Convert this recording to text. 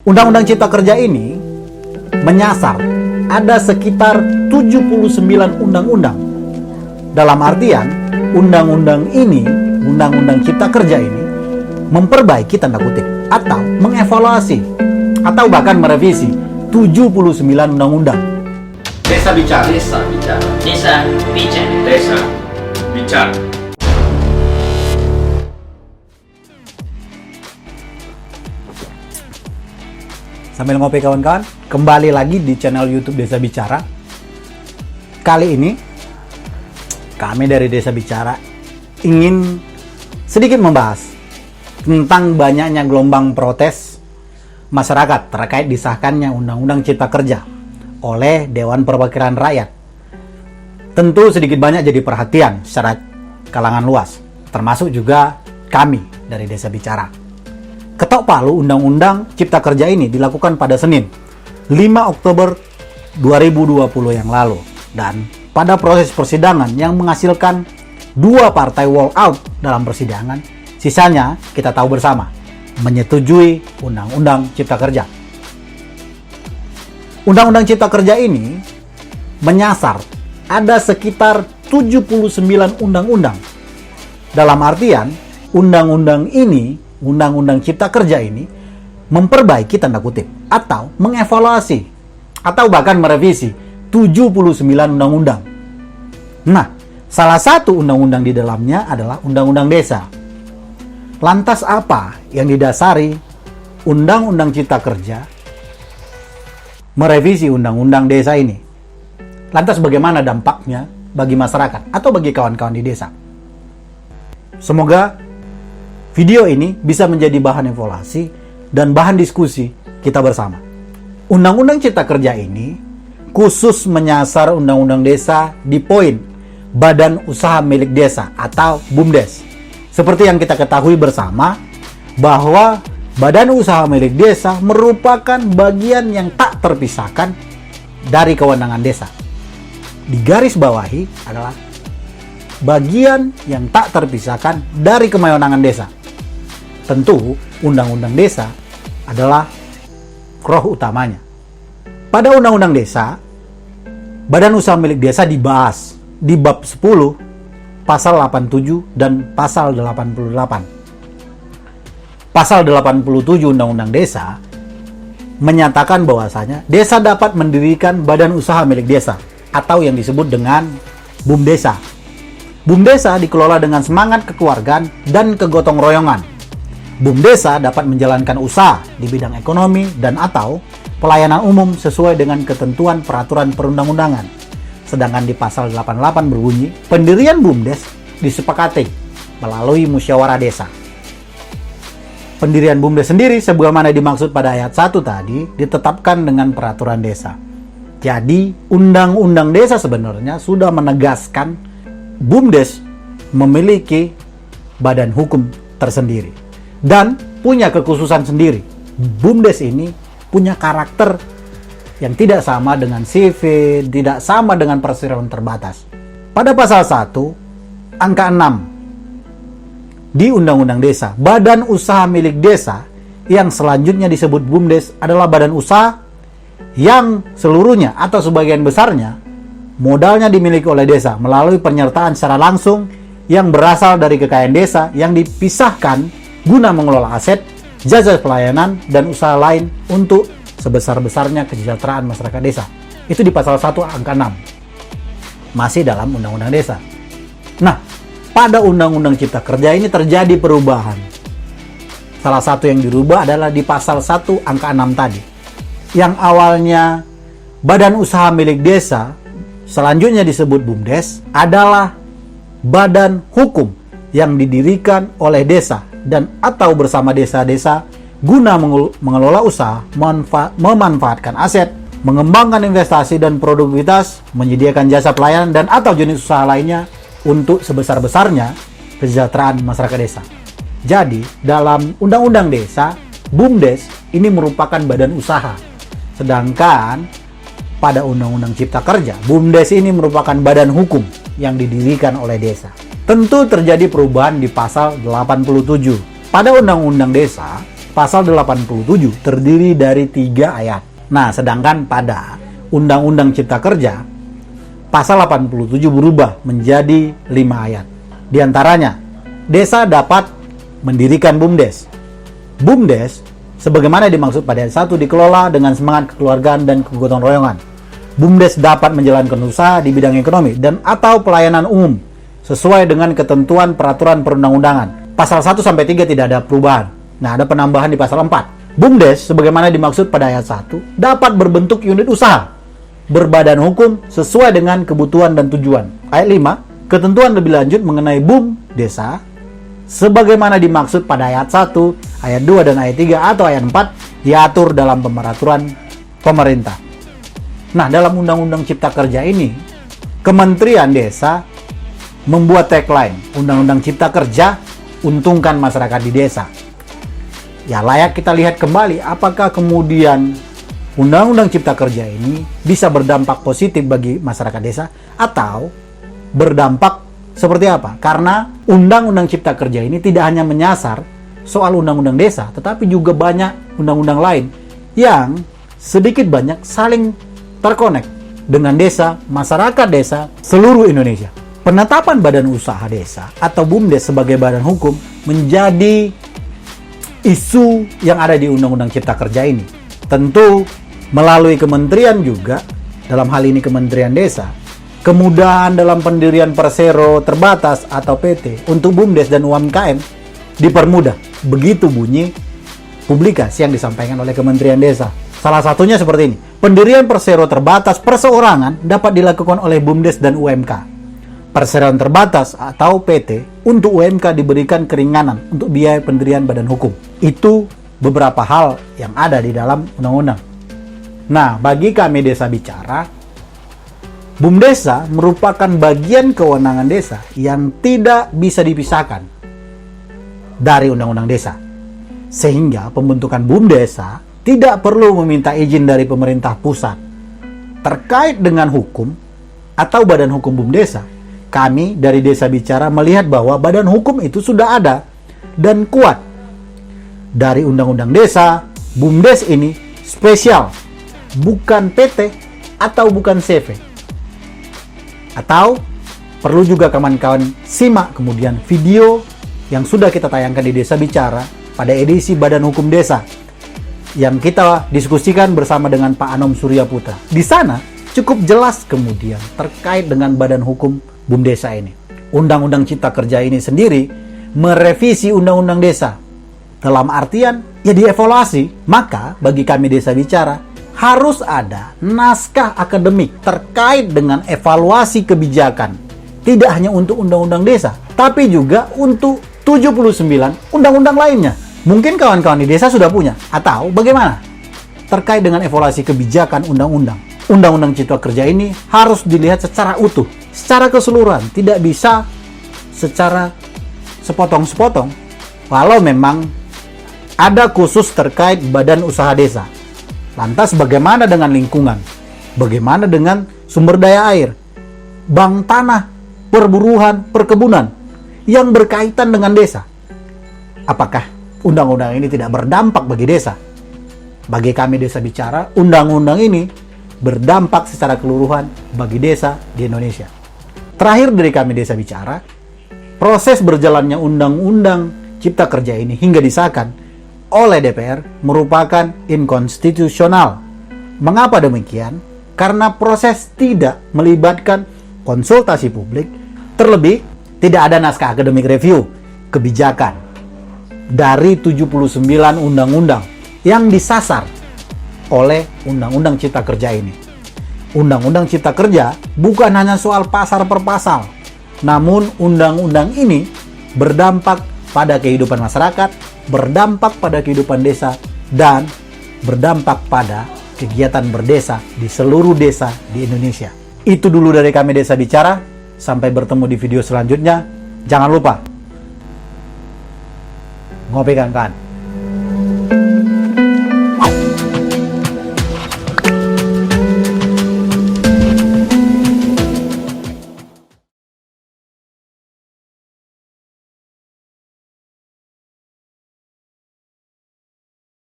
Undang-Undang Cipta Kerja ini menyasar ada sekitar 79 undang-undang. Dalam artian, undang-undang ini, Undang-Undang Cipta Kerja ini memperbaiki tanda kutip atau mengevaluasi atau bahkan merevisi 79 undang-undang. Desa bicara. Desa bicara. Desa bicara. Desa bicara. Sambil ngopi kawan-kawan, kembali lagi di channel YouTube Desa Bicara. Kali ini, kami dari Desa Bicara ingin sedikit membahas tentang banyaknya gelombang protes masyarakat terkait disahkannya Undang-Undang Cipta Kerja oleh Dewan Perwakilan Rakyat. Tentu sedikit banyak jadi perhatian secara kalangan luas, termasuk juga kami dari Desa Bicara. Ketok palu Undang-Undang Cipta Kerja ini dilakukan pada Senin, 5 Oktober 2020 yang lalu. Dan pada proses persidangan yang menghasilkan 2 partai walk out dalam persidangan, sisanya kita tahu bersama, menyetujui Undang-Undang Cipta Kerja. Undang-Undang Cipta Kerja ini menyasar ada sekitar 79 undang-undang. Dalam artian, undang-undang ini, Undang-Undang Cipta Kerja ini memperbaiki tanda kutip atau mengevaluasi atau bahkan merevisi 79 undang-undang. Nah, salah satu undang-undang di dalamnya adalah Undang-Undang Desa. Lantas apa yang didasari Undang-Undang Cipta Kerja merevisi Undang-Undang Desa ini? Lantas bagaimana dampaknya bagi masyarakat atau bagi kawan-kawan di desa? Semoga video ini bisa menjadi bahan evaluasi dan bahan diskusi kita bersama. Undang-Undang Cipta Kerja ini khusus menyasar Undang-Undang Desa di poin Badan Usaha Milik Desa atau BUMDes. Seperti yang kita ketahui bersama bahwa Badan Usaha Milik Desa merupakan bagian yang tak terpisahkan dari kewenangan desa. Di garis bawahi adalah bagian yang tak terpisahkan dari kewenangan desa. Tentu, Undang-Undang Desa adalah roh utamanya. Pada Undang-Undang Desa, Badan Usaha Milik Desa dibahas di bab 10, pasal 87 dan pasal 88. Pasal 87 Undang-Undang Desa menyatakan bahwasanya desa dapat mendirikan badan usaha milik desa atau yang disebut dengan BUMDesa. BUMDesa dikelola dengan semangat kekeluargaan dan kegotong royongan. BUMDesa dapat menjalankan usaha di bidang ekonomi dan atau pelayanan umum sesuai dengan ketentuan peraturan perundang-undangan. Sedangkan di pasal 88 berbunyi, pendirian BUMDes disepakati melalui musyawarah desa. Pendirian BUMDes sendiri sebagaimana dimaksud pada ayat 1 tadi ditetapkan dengan peraturan desa. Jadi, Undang-Undang Desa sebenarnya sudah menegaskan BUMDes memiliki badan hukum tersendiri dan punya kekhususan sendiri. BUMDes ini punya karakter yang tidak sama dengan CV, tidak sama dengan perseroan terbatas. Pada pasal 1, angka 6 di Undang-Undang Desa, badan usaha milik desa yang selanjutnya disebut BUMDes adalah badan usaha yang seluruhnya atau sebagian besarnya modalnya dimiliki oleh desa melalui penyertaan secara langsung yang berasal dari kekayaan desa yang dipisahkan guna mengelola aset, jasa pelayanan, dan usaha lain untuk sebesar-besarnya kesejahteraan masyarakat desa. Itu di pasal 1 angka 6. Masih dalam Undang-Undang Desa. Nah, pada Undang-Undang Cipta Kerja ini terjadi perubahan. Salah satu yang dirubah adalah di pasal 1 angka 6 tadi. Yang awalnya badan usaha milik desa, selanjutnya disebut BUMDes, adalah badan hukum yang didirikan oleh desa dan atau bersama desa-desa guna mengelola usaha, memanfaatkan aset, mengembangkan investasi dan produktivitas, menyediakan jasa pelayanan dan atau jenis usaha lainnya untuk sebesar-besarnya kesejahteraan masyarakat desa. Jadi, dalam Undang-Undang Desa, BUMDes ini merupakan badan usaha. Sedangkan pada Undang-Undang Cipta Kerja, BUMDes ini merupakan badan hukum yang didirikan oleh desa. Tentu terjadi perubahan di pasal 87. Pada Undang-Undang Desa, pasal 87 terdiri dari 3 ayat. Nah, sedangkan pada Undang-Undang Cipta Kerja, pasal 87 berubah menjadi 5 ayat. Di antaranya, desa dapat mendirikan BUMDes. BUMDes, sebagaimana dimaksud pada ayat 1, dikelola dengan semangat kekeluargaan dan kegotong royongan. BUMDes dapat menjalankan usaha di bidang ekonomi dan atau pelayanan umum sesuai dengan ketentuan peraturan perundang-undangan. Pasal 1-3 tidak ada perubahan. Nah, ada penambahan di pasal 4. BUMDes, sebagaimana dimaksud pada ayat 1, dapat berbentuk unit usaha, berbadan hukum sesuai dengan kebutuhan dan tujuan. Ayat 5, ketentuan lebih lanjut mengenai BUM desa, sebagaimana dimaksud pada ayat 1, ayat 2, dan ayat 3 atau ayat 4, diatur dalam peraturan pemerintah. Nah, dalam Undang-Undang Cipta Kerja ini, Kementerian Desa membuat tagline, Undang-Undang Cipta Kerja, untungkan masyarakat di desa. Ya, layak kita lihat kembali apakah kemudian Undang-Undang Cipta Kerja ini bisa berdampak positif bagi masyarakat desa atau berdampak seperti apa? Karena Undang-Undang Cipta Kerja ini tidak hanya menyasar soal Undang-Undang Desa, tetapi juga banyak undang-undang lain yang sedikit banyak saling terkonek dengan desa, masyarakat desa, seluruh Indonesia. Penetapan Badan Usaha Desa atau BUMDes sebagai badan hukum menjadi isu yang ada di Undang-Undang Cipta Kerja ini. Tentu melalui kementerian juga, dalam hal ini Kementerian Desa, kemudahan dalam pendirian persero terbatas atau PT untuk BUMDes dan UMKM dipermudah. Begitu bunyi publikasi yang disampaikan oleh Kementerian Desa. Salah satunya seperti ini. Pendirian persero terbatas perseorangan dapat dilakukan oleh BUMDes dan UMK. Perseroan terbatas atau PT untuk UMK diberikan keringanan untuk biaya pendirian badan hukum. Itu beberapa hal yang ada di dalam undang-undang. Nah, bagi kami Desa Bicara, BUMDesa merupakan bagian kewenangan desa yang tidak bisa dipisahkan dari undang-undang desa. Sehingga pembentukan BUMDesa tidak perlu meminta izin dari pemerintah pusat. Terkait dengan hukum atau badan hukum BUMDesa, kami dari Desa Bicara melihat bahwa badan hukum itu sudah ada dan kuat. Dari Undang-Undang Desa, BUMDes ini spesial, bukan PT atau bukan CV. Atau perlu juga kawan-kawan simak kemudian video yang sudah kita tayangkan di Desa Bicara pada edisi Badan Hukum Desa yang kita diskusikan bersama dengan Pak Anom Surya Putra. Di sana cukup jelas kemudian terkait dengan badan hukum BUMDesa ini. Undang-Undang Cipta Kerja ini sendiri merevisi Undang-Undang Desa. Dalam artian, ya dievaluasi. Maka bagi kami Desa Bicara, harus ada naskah akademik terkait dengan evaluasi kebijakan. Tidak hanya untuk Undang-Undang Desa, tapi juga untuk 79 undang-undang lainnya. Mungkin kawan-kawan di desa sudah punya. Atau bagaimana? Terkait dengan evaluasi kebijakan undang-undang. Undang-Undang Cipta Kerja ini harus dilihat secara utuh, secara keseluruhan, tidak bisa secara sepotong-sepotong. Walau memang ada khusus terkait badan usaha desa. Lantas bagaimana dengan lingkungan? Bagaimana dengan sumber daya air, bank tanah, perburuan, perkebunan yang berkaitan dengan desa? Apakah undang-undang ini tidak berdampak bagi desa? Bagi kami Desa Bicara, undang-undang ini berdampak secara keseluruhan bagi desa di Indonesia. Terakhir dari kami Desa Bicara, proses berjalannya Undang-Undang Cipta Kerja ini hingga disahkan oleh DPR merupakan inkonstitusional. Mengapa demikian? Karena proses tidak melibatkan konsultasi publik, terlebih tidak ada naskah akademik review kebijakan dari 79 undang-undang yang disasar oleh Undang-Undang Cipta Kerja ini. Undang-Undang Cipta Kerja bukan hanya soal pasal per pasal, namun undang-undang ini berdampak pada kehidupan masyarakat, berdampak pada kehidupan desa, dan berdampak pada kegiatan berdesa di seluruh desa di Indonesia. Itu dulu dari kami Desa Bicara. Sampai bertemu di video selanjutnya. Jangan lupa ngopi kan.